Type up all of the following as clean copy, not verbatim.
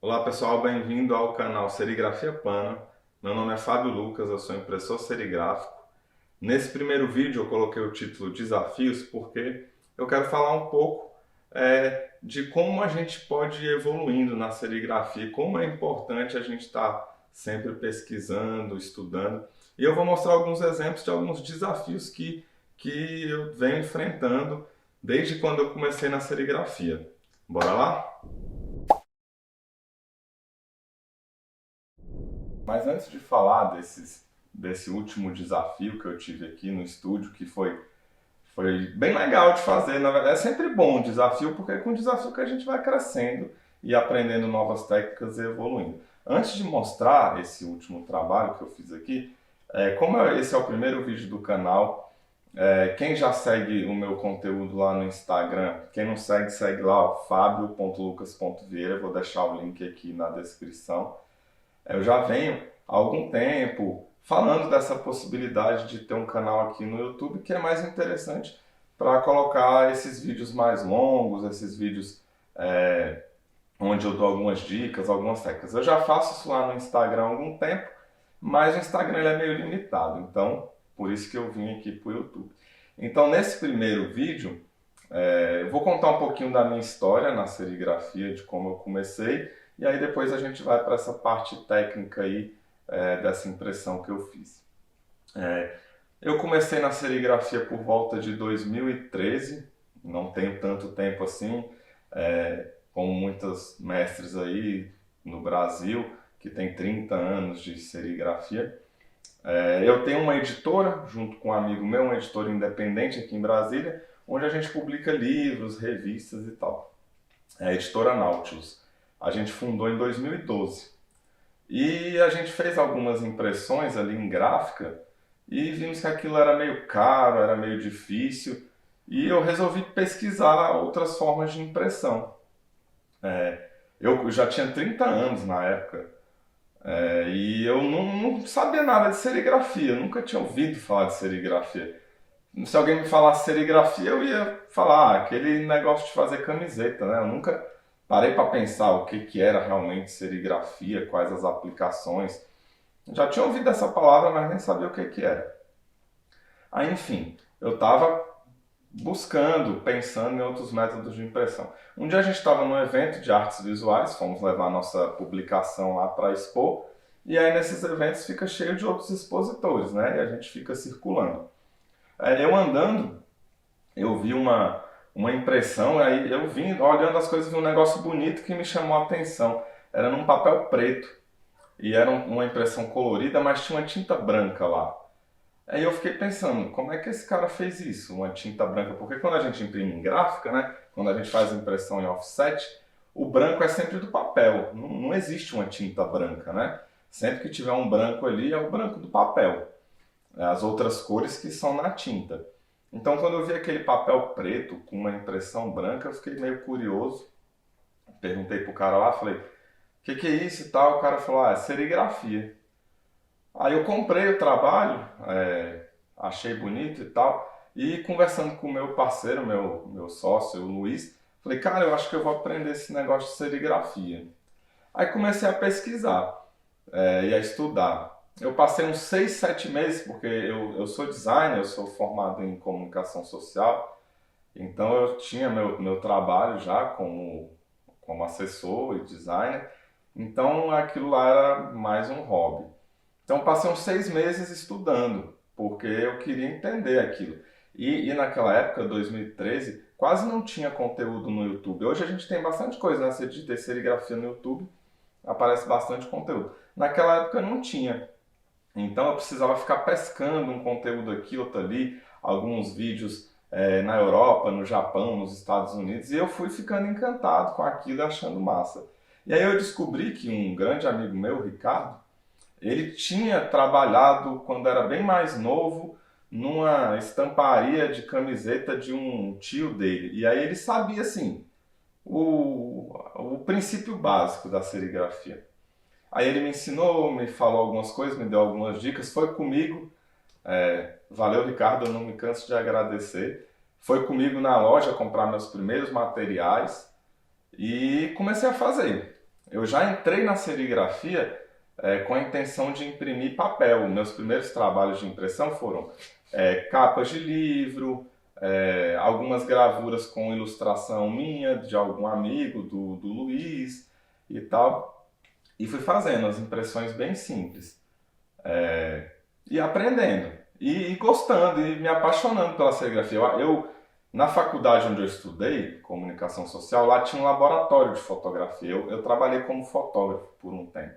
Olá pessoal, bem-vindo ao canal Serigrafia Pano. Meu nome é Fábio Lucas, eu sou impressor serigráfico. Nesse primeiro vídeo eu coloquei o título Desafios porque eu quero falar um pouco de como a gente pode ir evoluindo na serigrafia, como é importante a gente estar sempre pesquisando, estudando. E eu vou mostrar alguns exemplos de alguns desafios que eu venho enfrentando desde quando eu comecei na serigrafia. Bora lá? Mas antes de falar desse último desafio que eu tive aqui no estúdio, que foi bem legal de fazer, na verdade é sempre bom o desafio, porque é com o desafio que a gente vai crescendo e aprendendo novas técnicas e evoluindo. Antes de mostrar esse último trabalho que eu fiz aqui, esse é o primeiro vídeo do canal, quem já segue o meu conteúdo lá no Instagram, quem não segue, segue lá, ó, fabio.lucas.vieira, vou deixar o link aqui na descrição. Eu já venho há algum tempo falando dessa possibilidade de ter um canal aqui no YouTube que é mais interessante para colocar esses vídeos mais longos, esses vídeos onde eu dou algumas dicas, algumas técnicas. Eu já faço isso lá no Instagram há algum tempo, mas o Instagram ele é meio limitado, então por isso que eu vim aqui para o YouTube. Então nesse primeiro vídeo eu vou contar um pouquinho da minha história na serigrafia, de como eu comecei, e aí depois a gente vai para essa parte técnica aí dessa impressão que eu fiz. Eu comecei na serigrafia por volta de 2013, não tenho tanto tempo assim, como muitos mestres aí no Brasil, que tem 30 anos de serigrafia. Eu tenho uma editora, junto com um amigo meu, uma editora independente aqui em Brasília, onde a gente publica livros, revistas e tal. É a editora Nautilus. A gente fundou em 2012. E a gente fez algumas impressões ali em gráfica e vimos que aquilo era meio caro, era meio difícil. E eu resolvi pesquisar outras formas de impressão. Eu já tinha 30 anos na época. E eu não sabia nada de serigrafia, eu nunca tinha ouvido falar de serigrafia. Se alguém me falasse serigrafia, eu ia falar aquele negócio de fazer camiseta, né? Eu nunca parei para pensar o que era realmente serigrafia, quais as aplicações. Já tinha ouvido essa palavra, mas nem sabia o que era. Aí, enfim, eu estava buscando, pensando em outros métodos de impressão. Um dia a gente estava num evento de artes visuais, fomos levar a nossa publicação lá para expor, e aí nesses eventos fica cheio de outros expositores, né? E a gente fica circulando. Eu andando, eu vi uma impressão, aí eu vim olhando as coisas, vi um negócio bonito que me chamou a atenção. Era num papel preto, e era uma impressão colorida, mas tinha uma tinta branca lá. Aí eu fiquei pensando, como é que esse cara fez isso, uma tinta branca? Porque quando a gente imprime em gráfica, né, quando a gente faz impressão em offset, o branco é sempre do papel, não existe uma tinta branca, né? Sempre que tiver um branco ali, é o branco do papel. As outras cores que são na tinta. Então quando eu vi aquele papel preto com uma impressão branca, eu fiquei meio curioso. Perguntei pro cara lá, falei, que é isso e tal? O cara falou, é serigrafia. Aí eu comprei o trabalho, achei bonito e tal, e conversando com o meu parceiro, meu sócio, o Luiz, falei, cara, eu acho que eu vou aprender esse negócio de serigrafia. Aí comecei a pesquisar e a estudar. Eu passei uns 6, 7 meses, porque eu sou designer, eu sou formado em comunicação social, então eu tinha meu trabalho já como assessor e designer, então aquilo lá era mais um hobby. Então passei uns 6 meses estudando, porque eu queria entender aquilo. E naquela época, 2013, quase não tinha conteúdo no YouTube. Hoje a gente tem bastante coisa, né? Você digita serigrafia no YouTube, aparece bastante conteúdo. Naquela época não tinha. Então eu precisava ficar pescando um conteúdo aqui, outro ali, alguns vídeos na Europa, no Japão, nos Estados Unidos, e eu fui ficando encantado com aquilo e achando massa. E aí eu descobri que um grande amigo meu, Ricardo, ele tinha trabalhado quando era bem mais novo numa estamparia de camiseta de um tio dele. E aí ele sabia assim o princípio básico da serigrafia. Aí ele me ensinou, me falou algumas coisas, me deu algumas dicas, foi comigo. Valeu, Ricardo, eu não me canso de agradecer. Foi comigo na loja comprar meus primeiros materiais e comecei a fazer. eu já entrei na serigrafia com a intenção de imprimir papel. Meus primeiros trabalhos de impressão foram capas de livro, algumas gravuras com ilustração minha, de algum amigo, do Luiz e tal. E fui fazendo as impressões bem simples. E aprendendo. E gostando, e me apaixonando pela serigrafia. Na faculdade onde eu estudei, comunicação social, lá tinha um laboratório de fotografia. Eu trabalhei como fotógrafo por um tempo.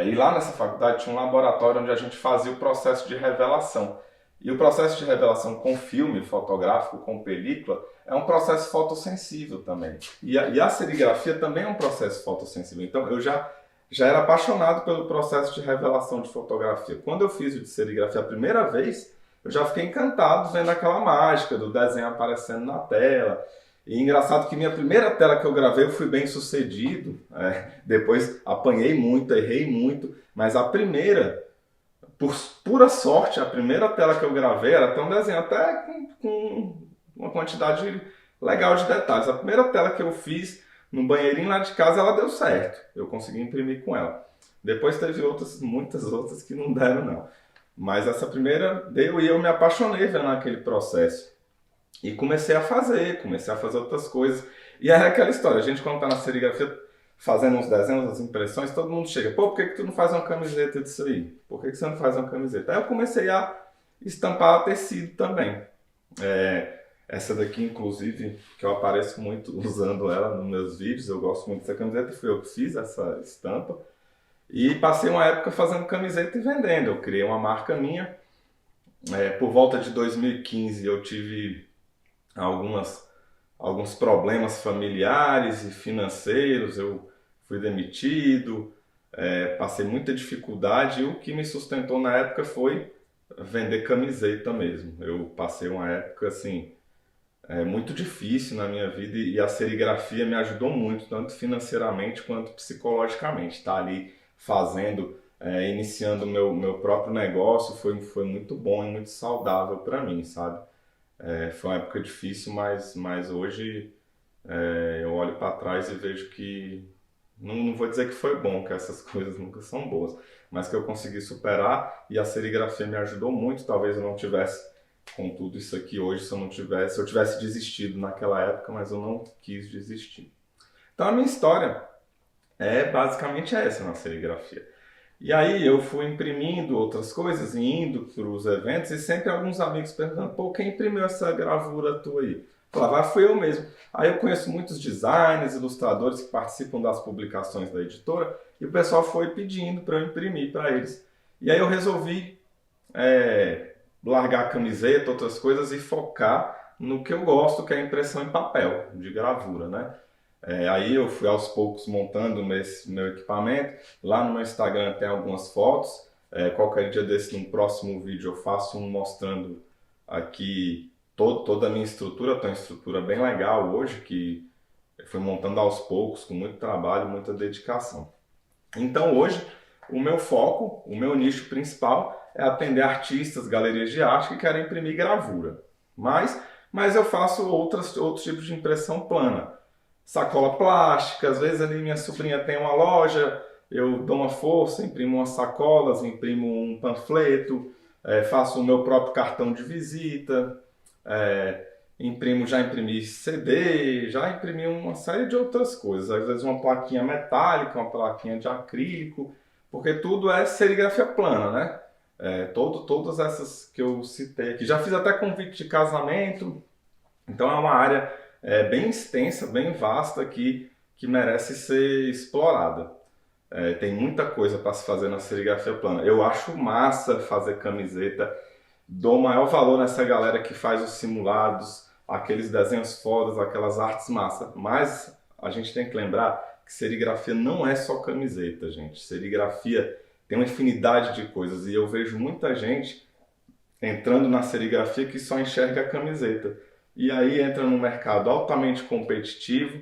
E lá nessa faculdade tinha um laboratório onde a gente fazia o processo de revelação. E o processo de revelação com filme fotográfico, com película, é um processo fotossensível também. E a serigrafia também é um processo fotossensível. Então eu já era apaixonado pelo processo de revelação de fotografia. Quando eu fiz o de serigrafia a primeira vez, eu já fiquei encantado vendo aquela mágica do desenho aparecendo na tela. E engraçado que minha primeira tela que eu gravei eu fui bem sucedido. Depois apanhei muito, errei muito, mas a primeira, por pura sorte, a primeira tela que eu gravei era até um desenho até com uma quantidade legal de detalhes. A primeira tela que eu fiz no banheirinho lá de casa, ela deu certo. Eu consegui imprimir com ela. Depois teve muitas outras que não deram não. Mas essa primeira deu e eu me apaixonei vendo aquele processo. E comecei a fazer outras coisas. E é aquela história, a gente quando está na serigrafia fazendo uns desenhos, as impressões, todo mundo chega, pô, por que tu não faz uma camiseta disso aí? Por que você não faz uma camiseta? Aí eu comecei a estampar tecido também. Essa daqui, inclusive, que eu apareço muito usando ela nos meus vídeos, eu gosto muito dessa camiseta, fui eu que fiz essa estampa. E passei uma época fazendo camiseta e vendendo. Eu criei uma marca minha. Por volta de 2015 eu tive alguns problemas familiares e financeiros, eu fui demitido, passei muita dificuldade e o que me sustentou na época foi vender camiseta mesmo. Eu passei uma época assim, muito difícil na minha vida e a serigrafia me ajudou muito, tanto financeiramente quanto psicologicamente. Estar ali fazendo, iniciando o meu próprio negócio foi muito bom e muito saudável para mim, sabe? Foi uma época difícil, mas hoje eu olho para trás e vejo que, não vou dizer que foi bom, que essas coisas nunca são boas, mas que eu consegui superar e a serigrafia me ajudou muito. Talvez eu não tivesse com tudo isso aqui hoje se eu tivesse desistido naquela época, mas eu não quis desistir. Então a minha história é basicamente essa na serigrafia. E aí eu fui imprimindo outras coisas, indo para os eventos e sempre alguns amigos perguntando, pô, quem imprimiu essa gravura tua aí? Eu falava, fui eu mesmo. Aí eu conheço muitos designers, ilustradores que participam das publicações da editora e o pessoal foi pedindo para eu imprimir para eles. E aí eu resolvi largar a camiseta, outras coisas e focar no que eu gosto, que é a impressão em papel, de gravura, né? Aí eu fui aos poucos montando meu equipamento. Lá no meu Instagram tem algumas fotos. Qualquer dia desse, num próximo vídeo, eu faço um mostrando aqui toda a minha estrutura. Tem uma estrutura bem legal hoje, que eu fui montando aos poucos, com muito trabalho, muita dedicação. Então hoje, o meu foco, o meu nicho principal é atender artistas, galerias de arte que querem imprimir gravura. Mas eu faço outros tipos de impressão plana. Sacola plástica, às vezes ali minha sobrinha tem uma loja, eu dou uma força, imprimo umas sacolas, imprimo um panfleto, faço o meu próprio cartão de visita, já imprimi CD, já imprimi uma série de outras coisas, às vezes uma plaquinha metálica, uma plaquinha de acrílico, porque tudo é serigrafia plana, né? Todas essas que eu citei aqui. Já fiz até convite de casamento, então é uma área bem extensa, bem vasta que merece ser explorada. Tem muita coisa para se fazer na serigrafia plana. Eu acho massa fazer camiseta, dou maior valor nessa galera que faz os simulados, aqueles desenhos fodas, aquelas artes massa. Mas a gente tem que lembrar que serigrafia não é só camiseta, gente. Serigrafia tem uma infinidade de coisas e eu vejo muita gente entrando na serigrafia que só enxerga a camiseta. E aí entra num mercado altamente competitivo,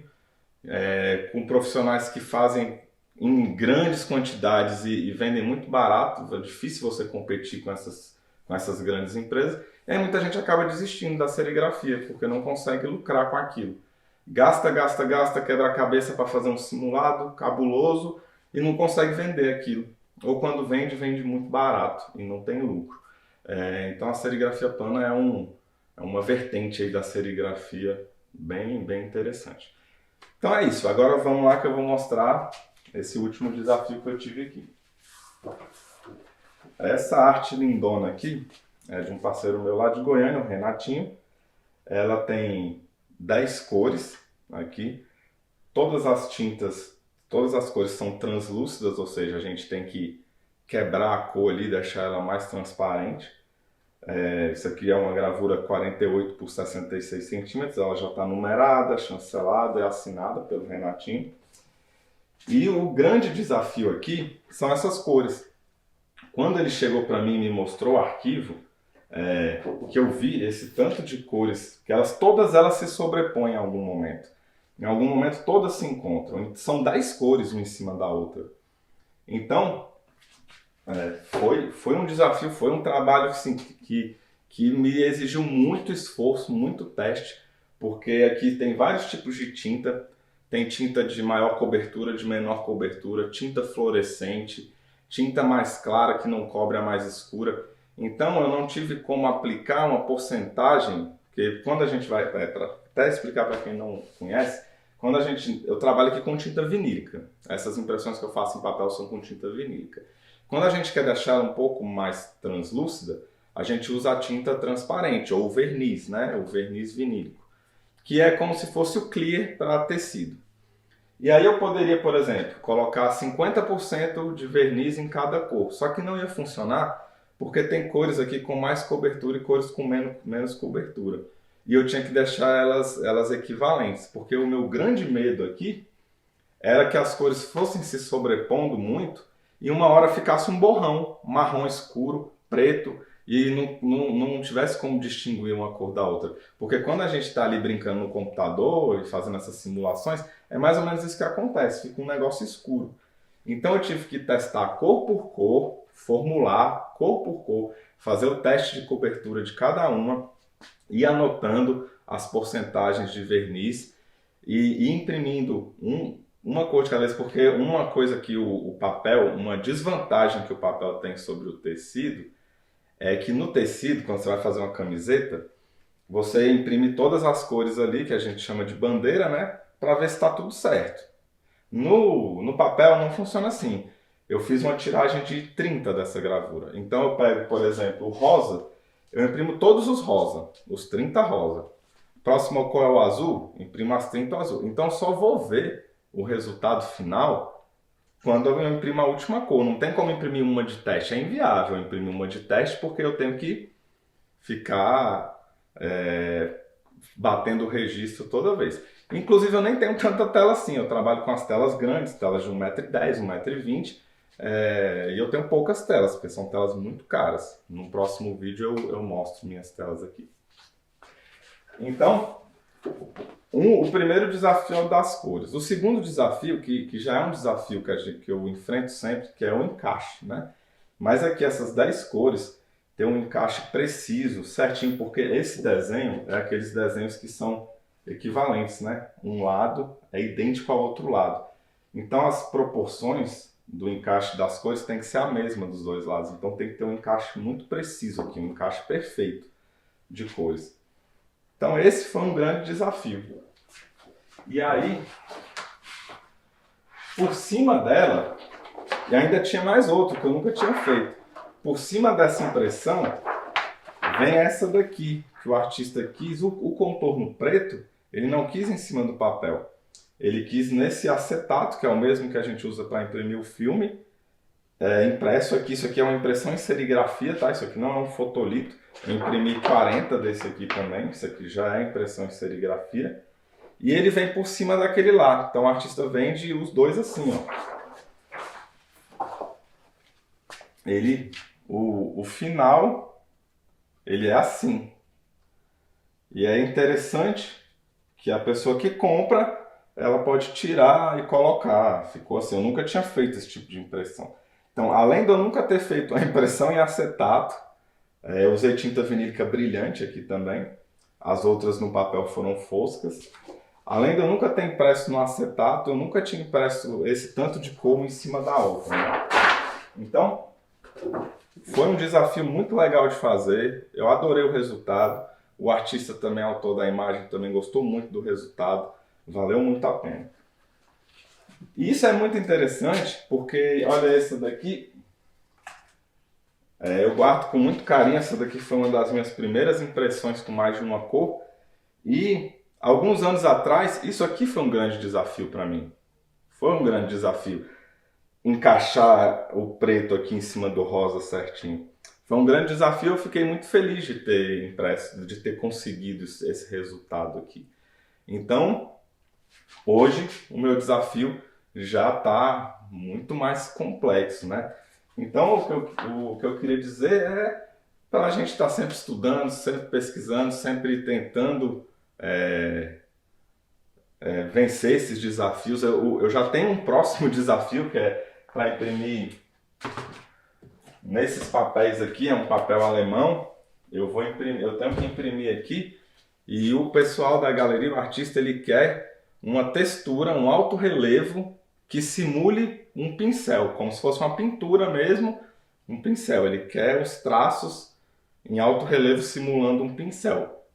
com profissionais que fazem em grandes quantidades e vendem muito barato. É difícil você competir com essas grandes empresas. E aí muita gente acaba desistindo da serigrafia porque não consegue lucrar com aquilo. gasta, gasta, gasta, quebra a cabeça para fazer um simulado cabuloso e não consegue vender aquilo. Ou quando vende, vende muito barato e não tem lucro. Então a serigrafia plana é uma vertente aí da serigrafia bem interessante. Então é isso, agora vamos lá que eu vou mostrar esse último desafio que eu tive aqui. Essa arte lindona aqui é de um parceiro meu lá de Goiânia, o Renatinho. Ela tem 10 cores aqui. Todas as tintas, todas as cores são translúcidas, ou seja, a gente tem que quebrar a cor ali, deixar ela mais transparente. Isso aqui é uma gravura 48 por 66 centímetros, ela já está numerada, chancelada e assinada pelo Renatinho. E o grande desafio aqui são essas cores. Quando ele chegou para mim e me mostrou o arquivo, que eu vi esse tanto de cores, que todas elas se sobrepõem em algum momento. Em algum momento todas se encontram. São 10 cores uma em cima da outra. Então, foi um desafio, foi um trabalho assim, que me exigiu muito esforço, muito teste, porque aqui tem vários tipos de tinta. Tem tinta de maior cobertura, de menor cobertura, tinta fluorescente, tinta mais clara que não cobre a mais escura. Então eu não tive como aplicar uma porcentagem, porque quando a gente vai, até explicar para quem não conhece, eu trabalho aqui com tinta vinílica. Essas impressões que eu faço em papel são com tinta vinílica. Quando a gente quer deixar ela um pouco mais translúcida, a gente usa a tinta transparente, ou o verniz, né? O verniz vinílico, que é como se fosse o clear para tecido. E aí eu poderia, por exemplo, colocar 50% de verniz em cada cor, só que não ia funcionar porque tem cores aqui com mais cobertura e cores com menos cobertura. E eu tinha que deixar elas equivalentes, porque o meu grande medo aqui era que as cores fossem se sobrepondo muito e uma hora ficasse um borrão, marrom escuro, preto, e não tivesse como distinguir uma cor da outra. Porque quando a gente está ali brincando no computador e fazendo essas simulações, é mais ou menos isso que acontece, fica um negócio escuro. Então eu tive que testar cor por cor, formular cor por cor, fazer o teste de cobertura de cada uma, e anotando as porcentagens de verniz e imprimindo uma cor de cada vez, porque uma coisa que o papel, uma desvantagem que o papel tem sobre o tecido, é que no tecido, quando você vai fazer uma camiseta, você imprime todas as cores ali, que a gente chama de bandeira, né? Para ver se está tudo certo. No papel não funciona assim. Eu fiz uma tiragem de 30 dessa gravura. Então eu pego, por exemplo, o rosa, eu imprimo todos os rosa, os 30 rosa. Próximo cor é o azul, imprimo as 30 azul. Então só vou ver o resultado final quando eu imprimo a última cor. Não tem como imprimir uma de teste, é inviável imprimir uma de teste porque eu tenho que ficar batendo o registro toda vez. Inclusive eu nem tenho tanta tela assim, eu trabalho com as telas grandes, telas de 1,10 m, 1,20 m, e eu tenho poucas telas, porque são telas muito caras. No próximo vídeo eu mostro minhas telas aqui. Então, o primeiro desafio é o das cores. O segundo desafio, que já é um desafio que eu enfrento sempre, que é o encaixe, né? Mas aqui essas 10 cores tem um encaixe preciso, certinho, porque esse desenho é aqueles desenhos que são equivalentes, né? Um lado é idêntico ao outro lado. Então as proporções do encaixe das cores tem que ser a mesma dos dois lados. Então tem que ter um encaixe muito preciso aqui, um encaixe perfeito de cores. Então esse foi um grande desafio. E aí, por cima dela, e ainda tinha mais outro que eu nunca tinha feito. Por cima dessa impressão, vem essa daqui, que o artista quis, o contorno preto, ele não quis em cima do papel. Ele quis nesse acetato, que é o mesmo que a gente usa para imprimir o filme, impresso aqui. Isso aqui é uma impressão em serigrafia, tá? Isso aqui não é um fotolito. Eu imprimi 40 desse aqui também, isso aqui já é impressão em serigrafia. E ele vem por cima daquele lá. Então o artista vende os dois assim, ó. O final, ele é assim. E é interessante que a pessoa que compra, ela pode tirar e colocar. Ficou assim, eu nunca tinha feito esse tipo de impressão. Então, além de eu nunca ter feito a impressão em acetato, eu usei tinta vinílica brilhante aqui também. As outras no papel foram foscas. Além de eu nunca ter impresso no acetato, eu nunca tinha impresso esse tanto de cor em cima da outra, né? Então, foi um desafio muito legal de fazer, eu adorei o resultado, o artista também, autor da imagem, também gostou muito do resultado, valeu muito a pena. E isso é muito interessante porque, olha essa daqui, eu guardo com muito carinho, essa daqui foi uma das minhas primeiras impressões com mais de uma cor, e alguns anos atrás, isso aqui foi um grande desafio para mim, foi um grande desafio. Encaixar o preto aqui em cima do rosa certinho. Foi um grande desafio, eu fiquei muito feliz de ter impresso, de ter conseguido esse resultado aqui. Então, hoje o meu desafio já está muito mais complexo, né? Então, o que eu queria dizer é para a gente estar sempre estudando, sempre pesquisando, sempre tentando vencer esses desafios. Eu já tenho um próximo desafio que é para imprimir nesses papéis aqui, é um papel alemão. Eu tenho que imprimir aqui e o pessoal da galeria, o artista, ele quer uma textura, um alto relevo que simule um pincel, como se fosse uma pintura mesmo, um pincel. Ele quer os traços em alto relevo simulando um pincel.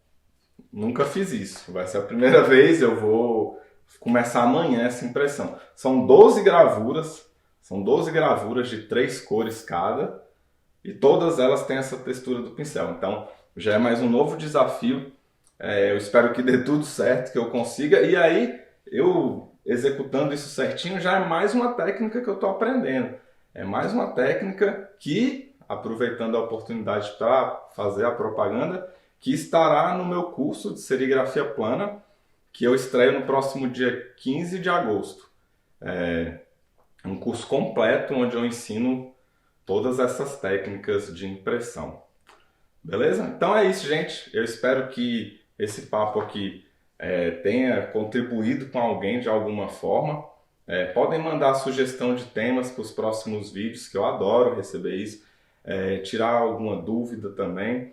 Nunca fiz isso, vai ser a primeira vez, eu vou começar amanhã essa impressão. São 12 gravuras de 3 cores cada, e todas elas têm essa textura do pincel. Então já é mais um novo desafio. Eu espero que dê tudo certo, que eu consiga. E aí, eu executando isso certinho, já é mais uma técnica que eu estou aprendendo. É mais uma técnica que, aproveitando a oportunidade para fazer a propaganda, que estará no meu curso de serigrafia plana, que eu estreio no próximo dia 15 de agosto. É um curso completo onde eu ensino todas essas técnicas de impressão. Beleza? Então é isso, gente. Eu espero que esse papo aqui tenha contribuído com alguém de alguma forma. Podem mandar sugestão de temas para os próximos vídeos, que eu adoro receber isso. Tirar alguma dúvida também.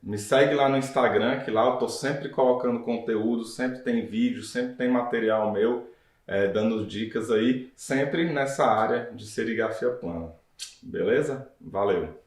Me segue lá no Instagram, que lá eu estou sempre colocando conteúdo, sempre tem vídeo, sempre tem material meu, dando dicas aí, sempre nessa área de serigrafia plana. Beleza? Valeu!